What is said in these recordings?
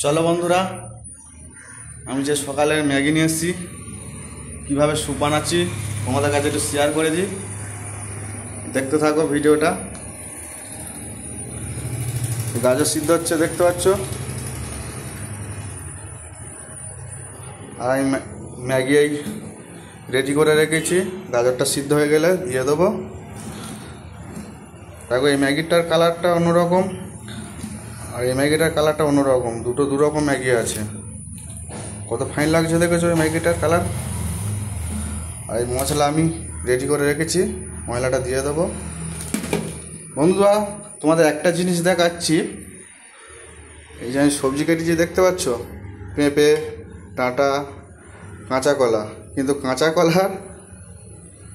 চলো বন্ধুরা, আমি যে সকালে ম্যাগি নিয়ে এসেছি কীভাবে স্যুপ বানাচ্ছি তোমাদের কাছে একটু শেয়ার করে দিই। দেখতে থাকো ভিডিওটা। গাজর সিদ্ধ হচ্ছে দেখতে পাচ্ছ, আর আমি ম্যাগি এই রেডি করে রেখেছি। গাজরটা সিদ্ধ হয়ে গেলে দিয়ে দেবো। দেখো এই ম্যাগিটার কালারটা অন্যরকম আর এই ম্যাগিটার কালারটা অন্যরকম, দুটো দুরকম ম্যাগি আছে। কত ফাইন লাগছে দেখেছো এই ম্যাগিটার কালার। আর এই মশলা আমি রেডি করে রেখেছি, মশলাটা দিয়ে দেবো। বন্ধুরা, তোমাদের একটা জিনিস দেখাচ্ছি। এই যে আমি সবজি কেটেছি দেখতে পাচ্ছ, পেঁপে, ডাঁটা, কাঁচা কলা। কিন্তু কাঁচা কলার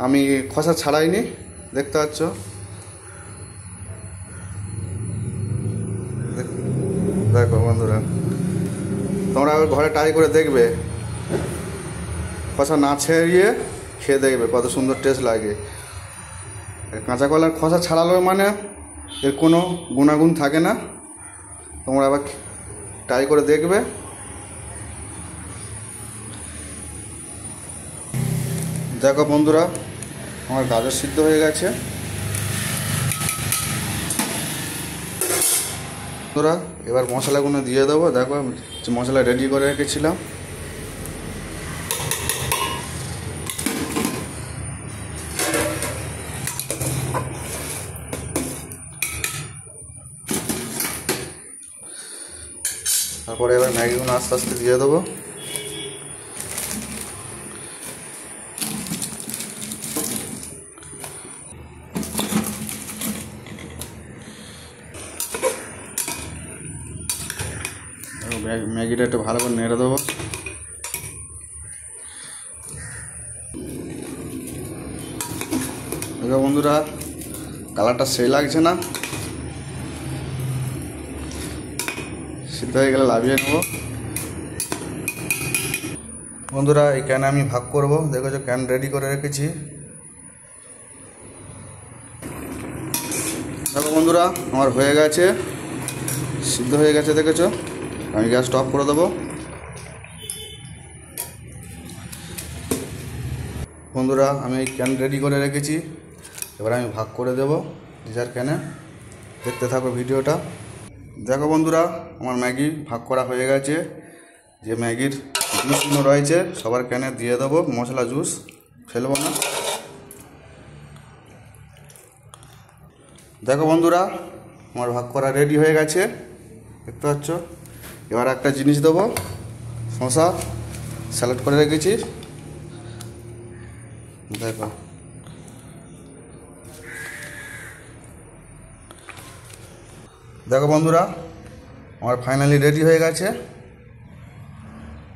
আমি খোসা ছাড়াইনি, দেখতে পাচ্ছ। দেখো বন্ধুরা, তোমরা ঘরে ট্রাই করে দেখবে, খোসা না ছেড়িয়ে খেয়ে দেখবে কত সুন্দর টেস্ট লাগে। কাঁচা কলার খোসা ছাড়ালো মানে এর কোনো গুণাগুণ থাকে না। তোমরা আবার ট্রাই করে দেখবে। দেখো বন্ধুরা, আমার গাজর সিদ্ধ হয়ে গেছে। বন্ধুরা, এবার মশলাগুলো দিয়ে দেবো। দেখো যে মশলা রেডি করে রেখেছিলাম। তারপরে এবার ম্যাগিগুলো আস্তে আস্তে দিয়ে দেবো। ম্যাগিটা একটু ভালো করে নেড়ে দেবো। দেখো বন্ধুরা, কালারটা সেই লাগছে না? সিদ্ধ হয়ে গেলে লাভিয়ে নেব। বন্ধুরা, এই ক্যানে আমি ভাগ করব। দেখো যে ক্যান রেডি করে রেখেছি। দেখো বন্ধুরা, আমার হয়ে গেছে, সিদ্ধ হয়ে গেছে দেখেছো। আমি গ্যাসটা অফ করে দেবো। বন্ধুরা, আমি এই ক্যান রেডি করে রেখেছি, এবার আমি ভাগ করে দেবো যার ক্যানে। দেখতে থাকো ভিডিওটা। দেখো বন্ধুরা, আমার ম্যাগি ভাগ করা হয়ে গেছে। যে ম্যাগির জুসগুলো রয়েছে সবার ক্যানে দিয়ে দেবো। মশলা জুস ফেলবো না। দেখো বন্ধুরা, আমার ভাগ করা রেডি হয়ে গেছে, দেখতে পাচ্ছ। এবার একটা জিনিস দেবো, শসা স্যালাড করে রেখেছি। দেখো, দেখো বন্ধুরা, আমার ফাইনালি রেডি হয়ে গেছে,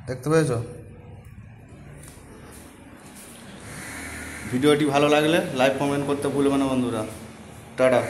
দেখতে পেয়েছো। ভিডিওটি ভালো লাগলে লাইক কমেন্ট করতে ভুলবে না বন্ধুরা। টাটা।